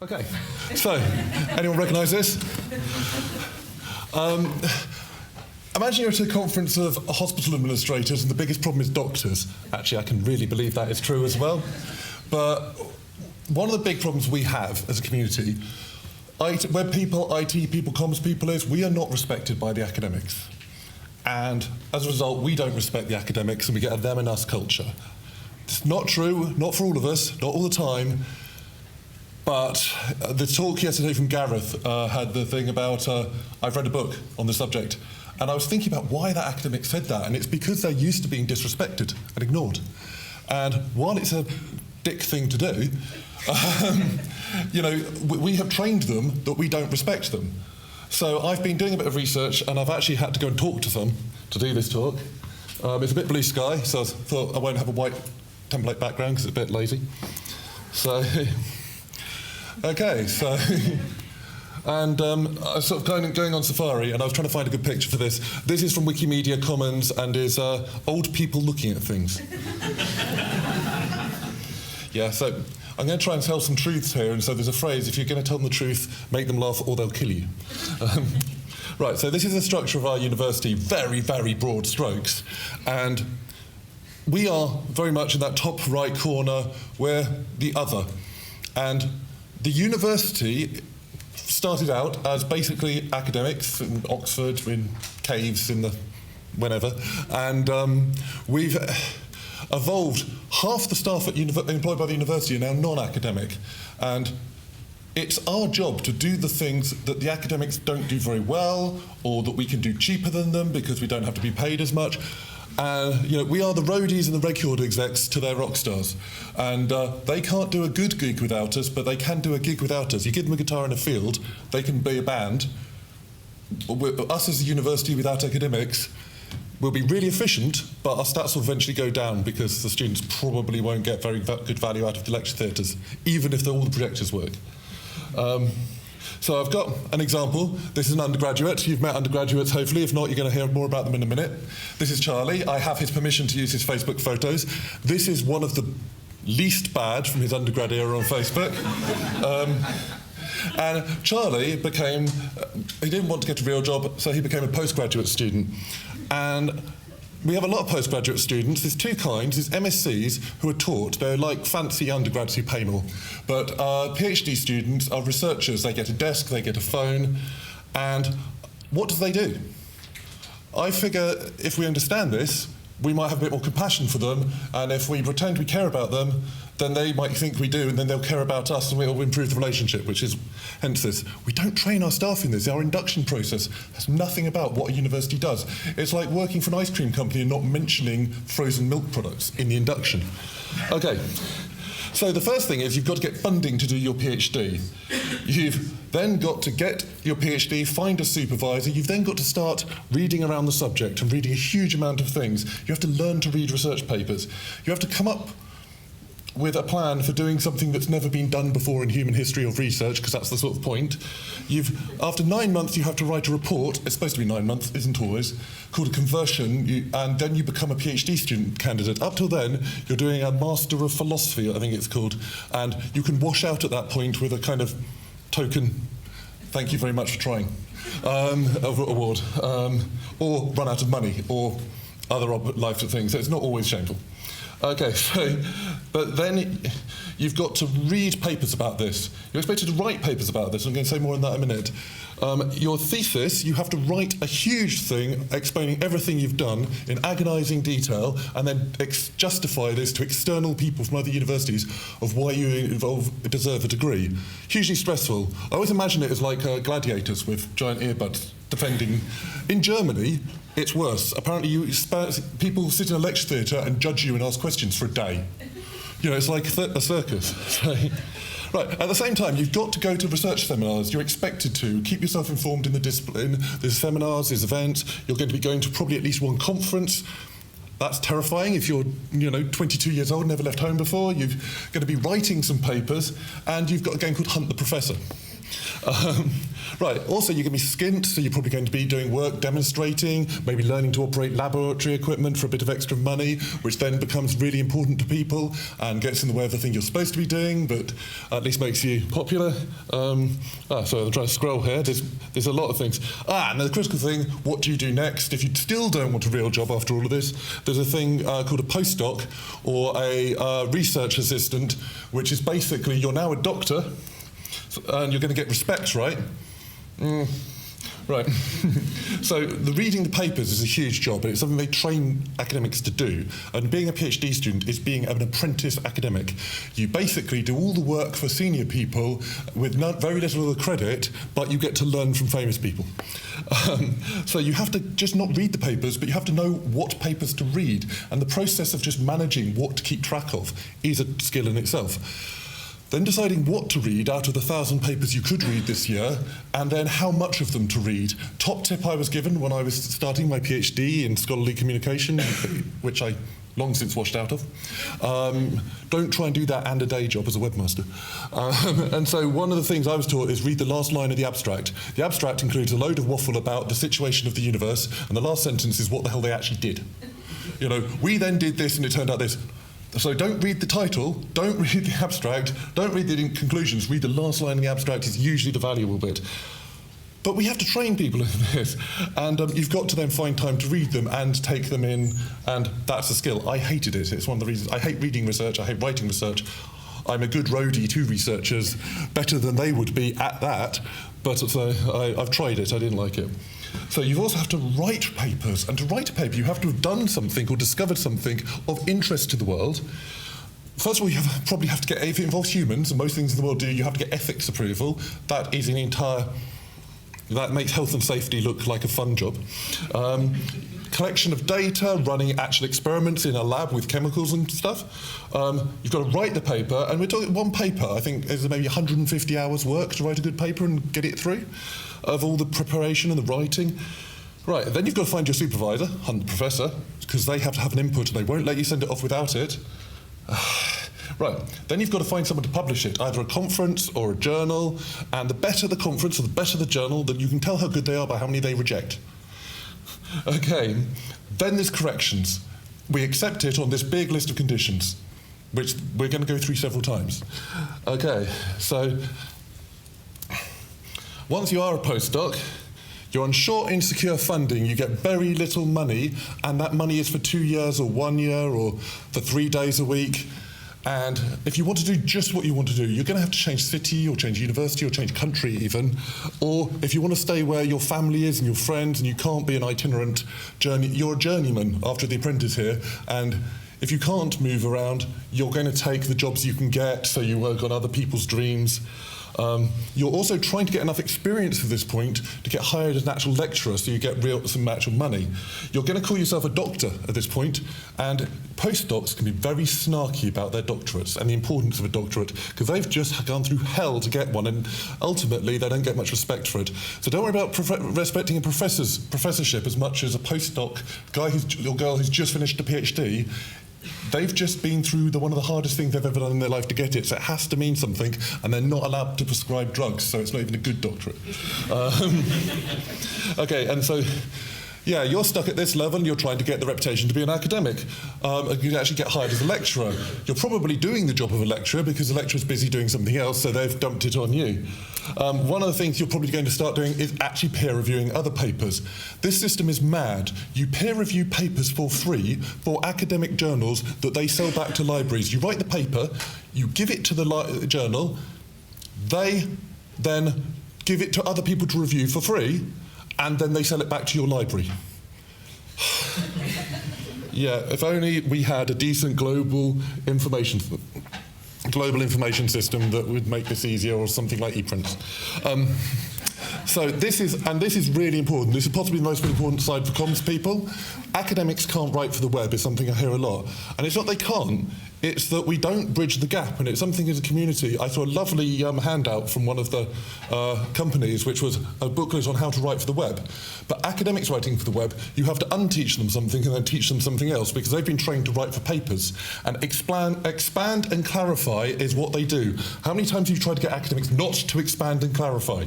Okay, so, anyone recognise this? Imagine you're at a conference of hospital administrators and the biggest problem is doctors. Actually, I can really believe that is true as well. But one of the big problems we have as a community, web people, IT people, comms people, is we are not respected by the academics. And as a result, we don't respect the academics and we get a them and us culture. It's not true, not for all of us, not all the time. But the talk yesterday from Gareth had the thing about, I've read a book on the subject, and I was thinking about why that academic said that, and it's because they're used to being disrespected and ignored. And while it's a dick thing to do, you know, we have trained them that we don't respect them. So I've been doing a bit of research, and I've actually had to go and talk to some to do this talk. It's a bit blue sky, so I thought I won't have a white template background because it's a bit lazy. So. Okay, so, and I was sort of going on safari, and I was trying to find a good picture for this. This is from Wikimedia Commons, and is old people looking at things. Yeah, so I'm going to try and tell some truths here, and so there's a phrase, if you're going to tell them the truth, make them laugh or they'll kill you. Right, so this is the structure of our university, very, very broad strokes, and we are very much in that top right corner, we're the other. And the university started out as basically academics in Oxford, in caves, in the whenever, and we've evolved. Half the staff employed by the university are now non-academic, and it's our job to do the things that the academics don't do very well, or that we can do cheaper than them because we don't have to be paid as much. You know, we are the roadies and the record execs to their rock stars. And they can't do a good gig without us, but they can do a gig without us. You give them a guitar in a field, they can be a band. Us as a university without academics will be really efficient, but our stats will eventually go down because the students probably won't get very good value out of the lecture theatres, even if all the projectors work. So I've got an example. This is an undergraduate. You've met undergraduates, hopefully. If not, you're going to hear more about them in a minute. This is Charlie. I have his permission to use his Facebook photos. This is one of the least bad from his undergrad era on Facebook. And Charlie became, he didn't want to get a real job, so he became a postgraduate student. And we have a lot of postgraduate students. There's two kinds. There's MSCs who are taught. They're like fancy undergrads who pay more. But PhD students are researchers. They get a desk, they get a phone. And what do they do? I figure if we understand this, we might have a bit more compassion for them. And if we pretend we care about them, then they might think we do, and then they'll care about us, and we'll improve the relationship, which is, hence this. We don't train our staff in this. Our induction process has nothing about what a university does. It's like working for an ice cream company and not mentioning frozen milk products in the induction. Okay, so the first thing is you've got to get funding to do your PhD. You've then got to get your PhD, find a supervisor. You've then got to start reading around the subject and reading a huge amount of things. You have to learn to read research papers. You have to come up with a plan for doing something that's never been done before in human history of research, because that's the sort of point. After 9 months, you have to write a report. It's supposed to be 9 months, isn't always, called a conversion, and then you become a PhD student candidate. Up till then, you're doing a Master of Philosophy, I think it's called, and you can wash out at that point with a kind of token, thank you very much for trying, award, or run out of money, or other life things. So it's not always shameful. Okay, so, but then you've got to read papers about this. You're expected to write papers about this. I'm going to say more on that in a minute. Your thesis, you have to write a huge thing explaining everything you've done in agonising detail, and then justify this to external people from other universities of why you deserve a degree. Hugely stressful. I always imagine it as like gladiators with giant earbuds defending. In Germany, it's worse. Apparently, people sit in a lecture theatre and judge you and ask questions for a day. You know, it's like a circus. Right, at the same time, you've got to go to research seminars. You're expected to keep yourself informed in the discipline. There's seminars, there's events. You're going to be going to probably at least one conference. That's terrifying if you're, 22 years old, never left home before. You're going to be writing some papers, and you've got a game called Hunt the Professor. Right, also you're going to be skint, so you're probably going to be doing work demonstrating, maybe learning to operate laboratory equipment for a bit of extra money, which then becomes really important to people and gets in the way of the thing you're supposed to be doing, but at least makes you popular. So I'm trying to scroll here. There's a lot of things. And the critical thing, what do you do next? If you still don't want a real job after all of this, there's a thing called a postdoc or a research assistant, which is basically you're now a doctor, and you're going to get respect, right? Right. So the reading the papers is a huge job, and it's something they train academics to do. And being a PhD student is being an apprentice academic. You basically do all the work for senior people with very little of the credit, but you get to learn from famous people. So you have to just not read the papers, but you have to know what papers to read. And the process of just managing what to keep track of is a skill in itself. Then deciding what to read out of the 1,000 papers you could read this year, and then how much of them to read. Top tip I was given when I was starting my PhD in scholarly communication, which I long since washed out of. Don't try and do that and a day job as a webmaster. And so one of the things I was taught is read the last line of the abstract. The abstract includes a load of waffle about the situation of the universe, and the last sentence is what the hell they actually did. You know, we then did this and it turned out this. So don't read the title, don't read the abstract, don't read the conclusions, read the last line in the abstract is usually the valuable bit. But we have to train people in this, and you've got to then find time to read them and take them in, and that's a skill. I hated it. It's one of the reasons. I hate reading research, I hate writing research. I'm a good roadie to researchers, better than they would be at that, but so I've tried it, I didn't like it. So you also have to write papers, and to write a paper you have to have done something or discovered something of interest to the world. First of all, you probably have to get, if it involves humans, and most things in the world do, you have to get ethics approval. That is an entire, that makes health and safety look like a fun job. Collection of data, running actual experiments in a lab with chemicals and stuff. You've got to write the paper, and we're talking one paper, I think is maybe 150 hours work to write a good paper and get it through, of all the preparation and the writing. Right, then you've got to find your supervisor, and the professor, because they have to have an input and they won't let you send it off without it. Right, then you've got to find someone to publish it, either a conference or a journal, and the better the conference or the better the journal, then you can tell how good they are by how many they reject. Okay, then there's corrections. We accept it on this big list of conditions, which we're going to go through several times. Okay, so once you are a postdoc, you're on short, insecure funding, you get very little money, and that money is for 2 years or 1 year or for 3 days a week. And if you want to do just what you want to do, you're going to have to change city or change university or change country even. Or if you want to stay where your family is and your friends and you can't be an itinerant journey, you're a journeyman after the apprentice here. And if you can't move around, you're going to take the jobs you can get, so you work on other people's dreams. You're also trying to get enough experience at this point to get hired as an actual lecturer, so you get some actual money. You're going to call yourself a doctor at this point, and postdocs can be very snarky about their doctorates and the importance of a doctorate, because they've just gone through hell to get one, and ultimately they don't get much respect for it. So don't worry about respecting a professorship as much as a postdoc guy or girl who's just finished a PhD. They've just been through one of the hardest things they've ever done in their life to get it, so it has to mean something, and they're not allowed to prescribe drugs, so it's not even a good doctorate. Okay, and so, yeah, you're stuck at this level and you're trying to get the reputation to be an academic. You can actually get hired as a lecturer. You're probably doing the job of a lecturer because the lecturer's busy doing something else, so they've dumped it on you. One of the things you're probably going to start doing is actually peer reviewing other papers. This system is mad. You peer review papers for free for academic journals that they sell back to libraries. You write the paper, you give it to the journal, they then give it to other people to review for free, and then they sell it back to your library. Yeah, if only we had a decent global information system that would make this easier, or something like ePrints. So this is really important. This is possibly the most important side for comms people. Academics can't write for the web is something I hear a lot. And it's not they can't, it's that we don't bridge the gap, and it's something as a community. I saw a lovely handout from one of the companies, which was a booklet on how to write for the web. But academics writing for the web, you have to unteach them something and then teach them something else, because they've been trained to write for papers. And expand and clarify is what they do. How many times have you tried to get academics not to expand and clarify?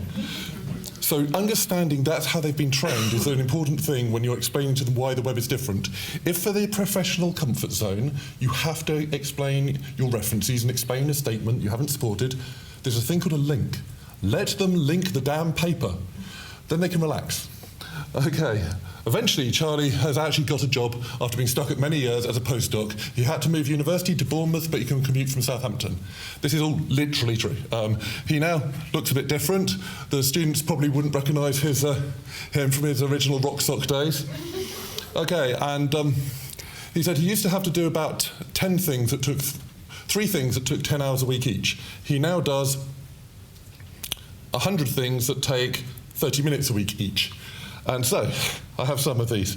So understanding that's how they've been trained is an important thing when you're explaining to them why the web is different. If for the professional comfort zone, you have to explain your references and explain a statement you haven't supported, there's a thing called a link. Let them link the damn paper. Then they can relax. Okay. Eventually, Charlie has actually got a job after being stuck at many years as a postdoc. He had to move university to Bournemouth, but he can commute from Southampton. This is all literally true. He now looks a bit different. The students probably wouldn't recognise him from his original rock sock days. Okay, and he said he used to have to do about 3 things that took 10 hours a week each. He now does 100 things that take 30 minutes a week each. And so, I have some of these.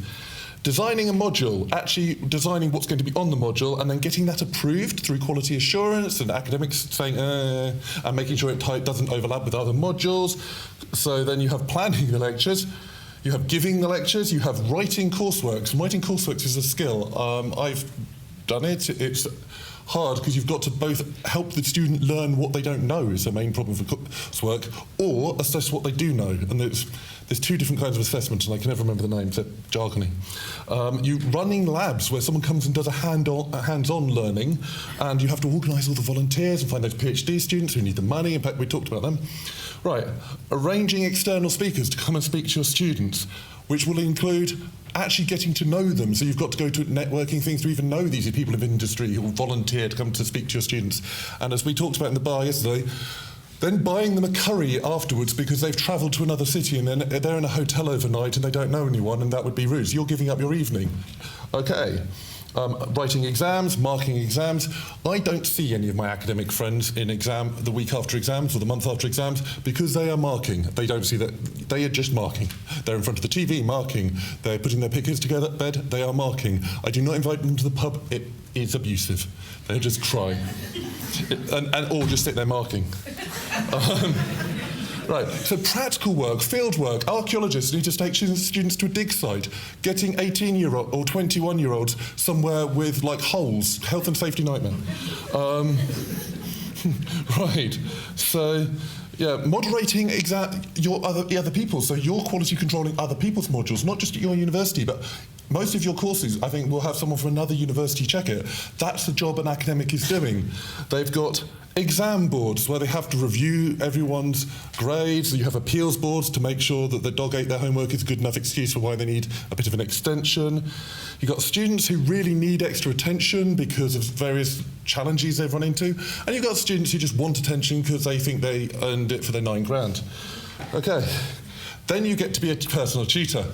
Designing a module, actually designing what's going to be on the module and then getting that approved through quality assurance and academics saying, and making sure it doesn't overlap with other modules. So then you have planning the lectures, you have giving the lectures, you have writing courseworks. And writing courseworks is a skill. I've done it. It's hard because you've got to both help the student learn what they don't know is the main problem for coursework, or assess what they do know. And there's 2 different kinds of assessment, and I can never remember the names, they're jargony. You running labs where someone comes and does a hands-on learning, and you have to organise all the volunteers and find those PhD students who need the money. In fact, we talked about them. Right, arranging external speakers to come and speak to your students, which will include actually getting to know them. So you've got to go to networking things to even know these people of industry who will volunteer to come to speak to your students. And as we talked about in the bar yesterday, then buying them a curry afterwards because they've travelled to another city and then they're in a hotel overnight and they don't know anyone, and that would be rude. So you're giving up your evening. Okay. Writing exams, marking exams. I don't see any of my academic friends in the week after exams or the month after exams because they are marking. They don't see that. They are just marking. They're in front of the TV marking. They're putting their pictures together at bed. They are marking. I do not invite them to the pub. It is abusive. They'll just cry. Or just sit there marking. Right, so practical work, field work, archaeologists need to take students to a dig site, getting 18-year-old or 21-year-olds somewhere with, like, holes, health and safety nightmare. Right, so, yeah, moderating your other people, so you're quality controlling other people's modules, not just at your university, but most of your courses, I think, will have someone from another university check it. That's the job an academic is doing. They've got exam boards where they have to review everyone's grades. You have appeals boards to make sure that the dog ate their homework is a good enough excuse for why they need a bit of an extension. You've got students who really need extra attention because of various challenges they've run into. And you've got students who just want attention because they think they earned it for their £9,000. Okay. Then you get to be a personal tutor.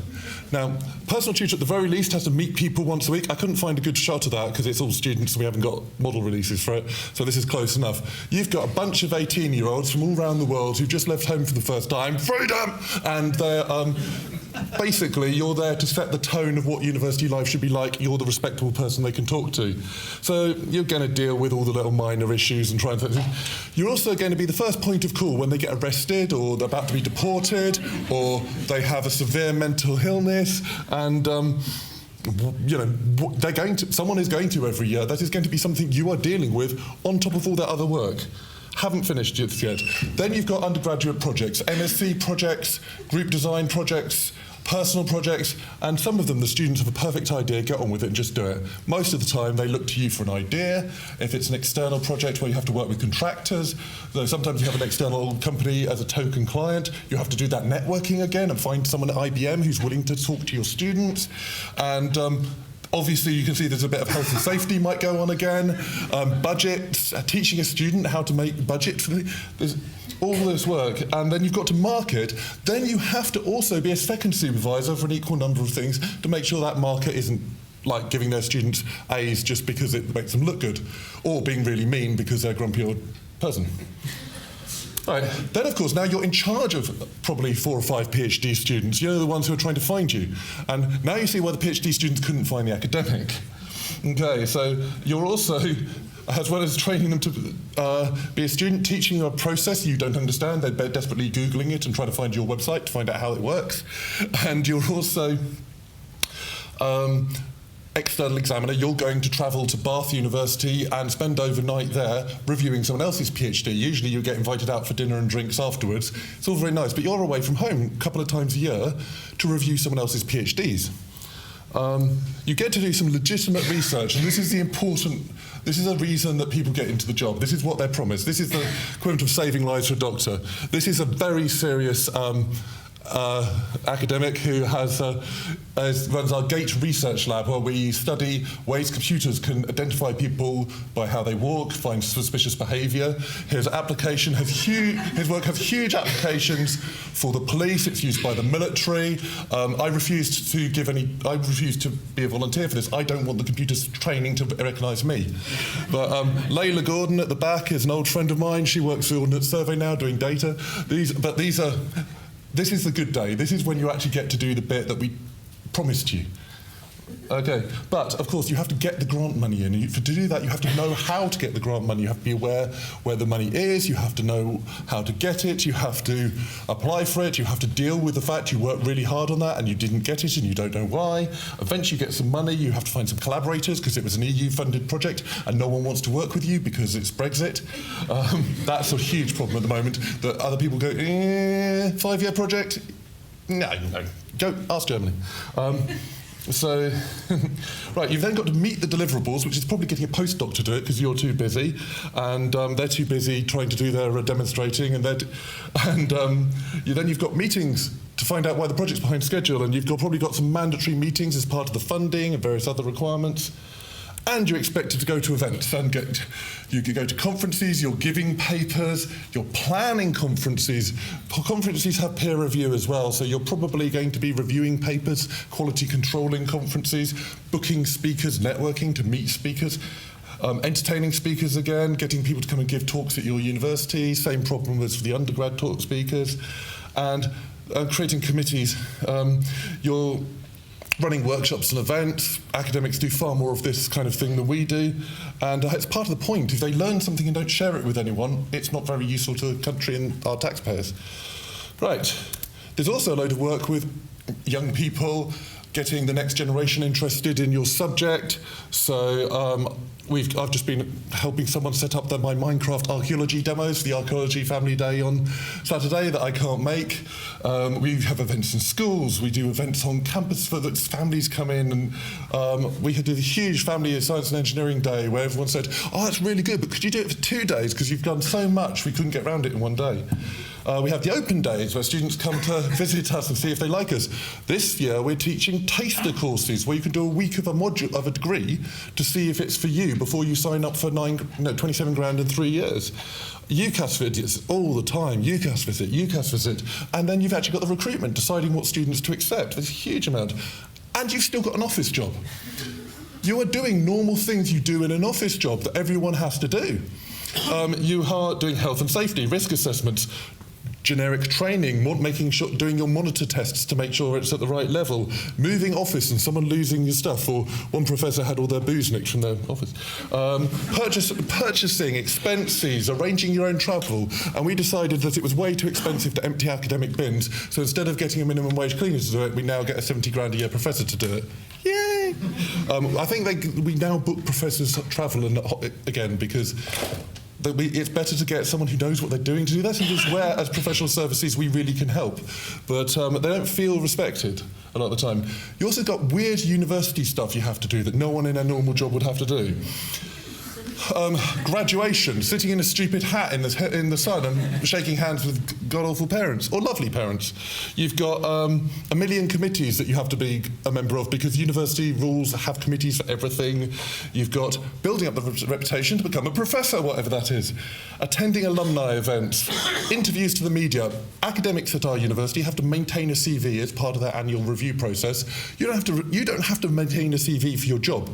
Now, personal tutor at the very least has to meet people once a week. I couldn't find a good shot of that because it's all students and we haven't got model releases for it, so this is close enough. You've got a bunch of 18-year-olds from all around the world who've just left home for the first time, freedom! And they're, basically, you're there to set the tone of what university life should be like. You're the respectable person they can talk to. So you're going to deal with all the little minor issues and try and... You're also going to be the first point of call when they get arrested or they're about to be deported or they have a severe mental illness and... you know, someone is going to every year. That is going to be something you are dealing with on top of all that other work. Haven't finished it yet. Then you've got undergraduate projects, MSc projects, group design projects, personal projects, and some of them the students have a perfect idea, get on with it and just do it. Most of the time they look to you for an idea. If it's an external project where you have to work with contractors, though sometimes you have an external company as a token client, you have to do that networking again and find someone at IBM who's willing to talk to your students. And obviously, you can see there's a bit of health and safety might go on again. Budgets, teaching a student how to make budget. There's all this work. And then you've got to market. Then you have to also be a second supervisor for an equal number of things to make sure that market isn't like giving their students A's just because it makes them look good, or being really mean because they're a grumpy old person. Right. Then, of course, now you're in charge of probably 4 or 5 PhD students. You know, the ones who are trying to find you. And now you see why the PhD students couldn't find the academic. Okay, so you're also as well as training them to be a student, teaching them a process you don't understand. They're desperately Googling it and trying to find your website to find out how it works. And you're also external examiner. You're going to travel to Bath University and spend overnight there reviewing someone else's PhD. Usually you get invited out for dinner and drinks afterwards. It's all very nice, but you're away from home a couple of times a year to review someone else's PhDs. You get to do some legitimate research, and this is a reason that people get into the job. This is what they're promised. This is the equivalent of saving lives for a doctor. This is a very serious academic who runs our GATE research lab, where we study ways computers can identify people by how they walk, find suspicious behaviour. His work has huge applications for the police. It's used by the military. I refuse to be a volunteer for this. I don't want the computers training to recognise me. But Layla Gordon at the back is an old friend of mine. She works for the Ordnance Survey now doing data. This is the good day. This is when you actually get to do the bit that we promised you. Okay, but of course you have to get the grant money in. To do that, you have to know how to get the grant money. You have to be aware where the money is. You have to know how to get it. You have to apply for it. You have to deal with the fact you worked really hard on that and you didn't get it and you don't know why. Eventually you get some money. You have to find some collaborators because it was an EU-funded project and no one wants to work with you because it's Brexit. That's a huge problem at the moment, that other people go, 5-year project? No, go ask Germany. So, right, you've then got to meet the deliverables, which is probably getting a postdoc to do it because you're too busy, and they're too busy trying to do their demonstrating, you've got meetings to find out why the project's behind schedule, and you've probably got some mandatory meetings as part of the funding and various other requirements. And you're expected to go to events and you can go to conferences, you're giving papers, you're planning conferences. Conferences have peer review as well, so you're probably going to be reviewing papers, quality controlling conferences, booking speakers, networking to meet speakers, entertaining speakers again, getting people to come and give talks at your university, same problem as for the undergrad talk speakers, and creating committees. You're running workshops and events. Academics do far more of this kind of thing than we do, and it's part of the point. If they learn something and don't share it with anyone, it's not very useful to the country and our taxpayers. Right. There's also a load of work with young people, getting the next generation interested in your subject. So I've just been helping someone set up my Minecraft archaeology demos for the Archaeology Family Day on Saturday that I can't make. We have events in schools. We do events on campus for that families come in, and we do the huge Family Science and Engineering Day where everyone said, "Oh, that's really good, but could you do it for 2 days because you've done so much we couldn't get around it in 1 day." We have the open days where students come to visit us and see if they like us. This year we're teaching taster courses where you can do a week of a module of a degree to see if it's for you before you sign up for 27 grand in 3 years. UCAS visits all the time, UCAS visit, and then you've actually got the recruitment deciding what students to accept. There's a huge amount. And you've still got an office job. You are doing normal things you do in an office job that everyone has to do. You are doing health and safety, risk assessments, generic training, doing your monitor tests to make sure it's at the right level, moving office and someone losing your stuff, or one professor had all their booze nicked from their office, purchasing, expenses, arranging your own travel, and we decided that it was way too expensive to empty academic bins, so instead of getting a minimum wage cleaner to do it, we now get a 70 grand a year professor to do it. Yay! I think we now book professors travel again because it's better to get someone who knows what they're doing to do that, and just where, as professional services, we really can help. But they don't feel respected a lot of the time. You also got weird university stuff you have to do that no one in a normal job would have to do. Graduation, sitting in a stupid hat in the sun and shaking hands with god-awful parents, or lovely parents. You've got a million committees that you have to be a member of because university rules have committees for everything. You've got building up the reputation to become a professor, whatever that is. Attending alumni events, interviews to the media. Academics at our university have to maintain a CV as part of their annual review process. You don't have to maintain a CV for your job.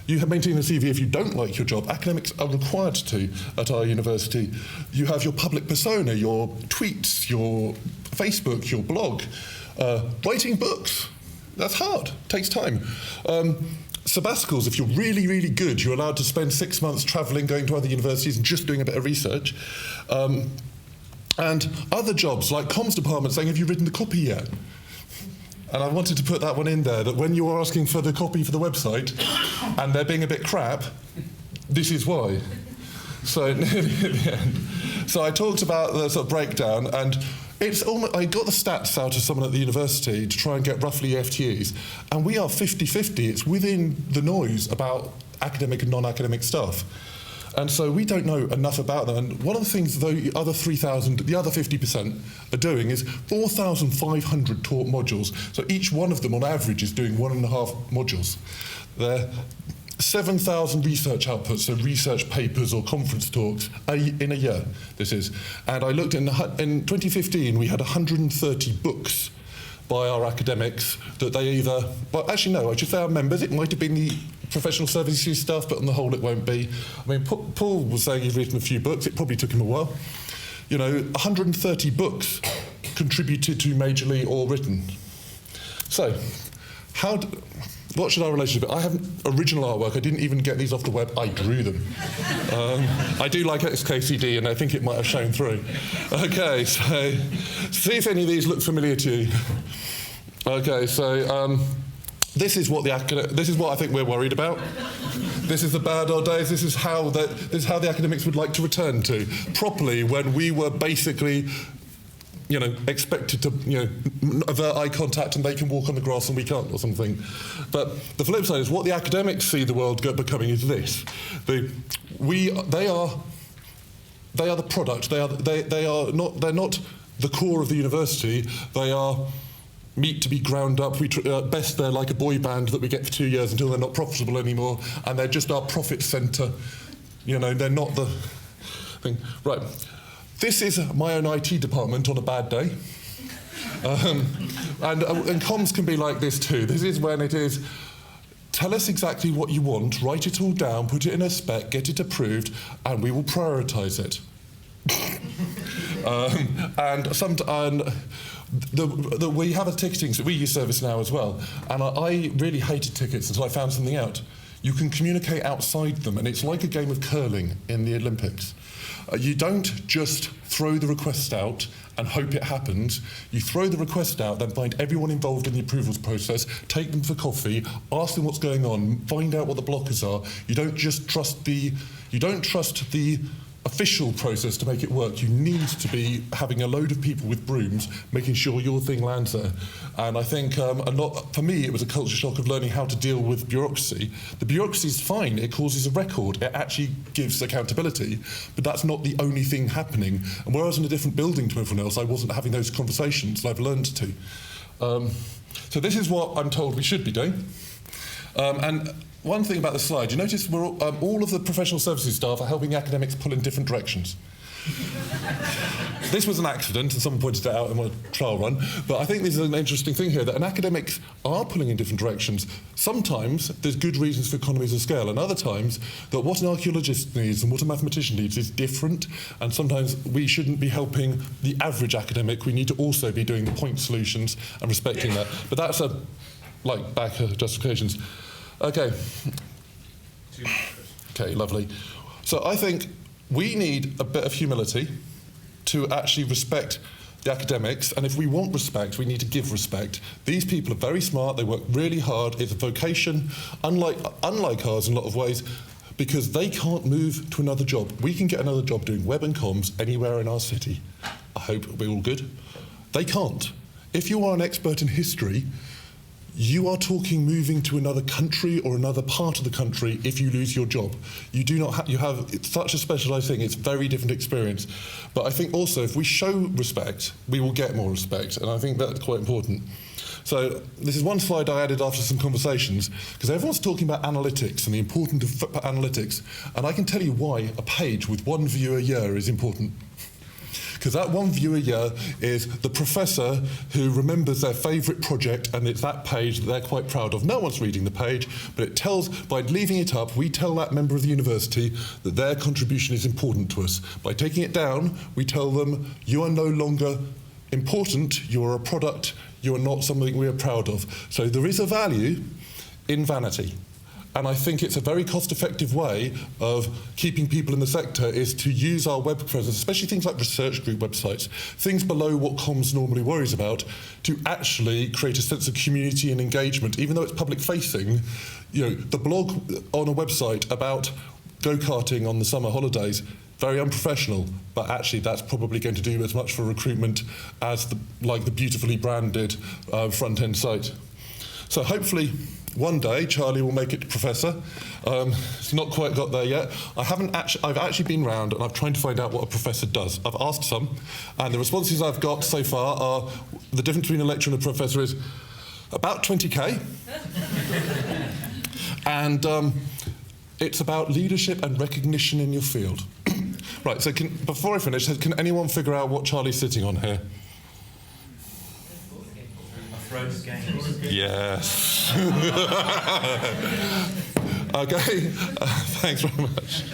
You maintain a CV if you don't like your job. Academics are required to at our university. You have your public persona, your tweets, your Facebook, your blog. Writing books. That's hard. Takes time. sabbaticals, if you're really, really good, you're allowed to spend 6 months travelling, going to other universities and just doing a bit of research. And other jobs, like comms department, saying, have you written the copy yet? And I wanted to put that one in there, that when you're asking for the copy for the website and they're being a bit crap, this is why. So nearly at the end. So I talked about the sort of breakdown, and it's almost, I got the stats out of someone at the university to try and get roughly FTEs, and we are 50-50. It's within the noise about academic and non-academic stuff. And so we don't know enough about them. And one of the things the other 3,000, the other 50% are doing is 4,500 taught modules. So each one of them on average is doing 1.5 modules. They're 7,000 research outputs, so research papers or conference talks in a year, this is. And I looked in 2015, we had 130 books by our academics that they either, well, actually no, I should say our members, it might have been the professional services stuff, but on the whole it won't be. I mean, Paul was saying he's written a few books, it probably took him a while. You know, 130 books contributed to majorly or written. So, what should our relationship be? I have original artwork, I didn't even get these off the web, I drew them. I do like XKCD and I think it might have shown through. Okay, so see if any of these look familiar to you. Okay, so this is what I think we're worried about. This is the bad old days. This is how the academics would like to return to properly, when we were basically, you know, expected to, you know, avert eye contact and they can walk on the grass and we can't, or something. But the flip side is what the academics see the world becoming is this: they are the product. They're not the core of the university. They are meat to be ground up. Best they're like a boy band that we get for 2 years until they're not profitable anymore, and they're just our profit centre. You know, they're not the thing. Right. This is my own IT department on a bad day. And comms can be like this too. This is when it is, tell us exactly what you want, write it all down, put it in a spec, get it approved, and we will prioritise it. We have a ticketing, so we use ServiceNow as well, and I really hated tickets until I found something out. You can communicate outside them, and it's like a game of curling in the Olympics. You don't just throw the request out and hope it happens. You throw the request out, then find everyone involved in the approvals process, take them for coffee, ask them what's going on, find out what the blockers are. You don't just trust the official process to make it work. You need to be having a load of people with brooms making sure your thing lands there. And I think for me, it was a culture shock of learning how to deal with bureaucracy. The bureaucracy is fine, it causes a record, it actually gives accountability, but that's not the only thing happening. And where I was in a different building to everyone else, I wasn't having those conversations, and I've learned to. So this is what I'm told we should be doing. And one thing about the slide, you notice all of the professional services staff are helping the academics pull in different directions. This was an accident, and someone pointed it out in my trial run, but I think this is an interesting thing here, that an academics are pulling in different directions. Sometimes there's good reasons for economies of scale, and other times that what an archaeologist needs and what a mathematician needs is different, and sometimes we shouldn't be helping the average academic, we need to also be doing the point solutions and respecting that. But that's back justifications. Okay. Okay, lovely. So I think we need a bit of humility to actually respect the academics, and if we want respect, we need to give respect. These people are very smart, they work really hard, it's a vocation, unlike ours in a lot of ways, because they can't move to another job. We can get another job doing web and comms anywhere in our city. I hope we're all good. They can't. If you are an expert in history, you are talking moving to another country or another part of the country if you lose your job. You do not it's such a specialised thing, it's a very different experience. But I think also if we show respect, we will get more respect, and I think that's quite important. So this is one slide I added after some conversations, because everyone's talking about analytics and the importance of analytics, and I can tell you why a page with one view a year is important. Because that one view a year is the professor who remembers their favourite project, and it's that page that they're quite proud of. No one's reading the page, but it tells, by leaving it up, we tell that member of the university that their contribution is important to us. By taking it down, we tell them, you are no longer important, you are a product, you are not something we are proud of. So there is a value in vanity. And I think it's a very cost-effective way of keeping people in the sector is to use our web presence, especially things like research group websites, things below what comms normally worries about, to actually create a sense of community and engagement. Even though it's public-facing, you know, the blog on a website about go-karting on the summer holidays, very unprofessional, but actually that's probably going to do as much for recruitment as the beautifully branded front-end site. So hopefully one day Charlie will make it to professor. It's not quite got there yet. I've actually been round and I've tried to find out what a professor does. I've asked some, and the responses I've got so far are the difference between a lecturer and a professor is about 20k. And it's about leadership and recognition in your field. Right, so before I finish, can anyone figure out what Charlie's sitting on here? Yes. Okay, thanks very much.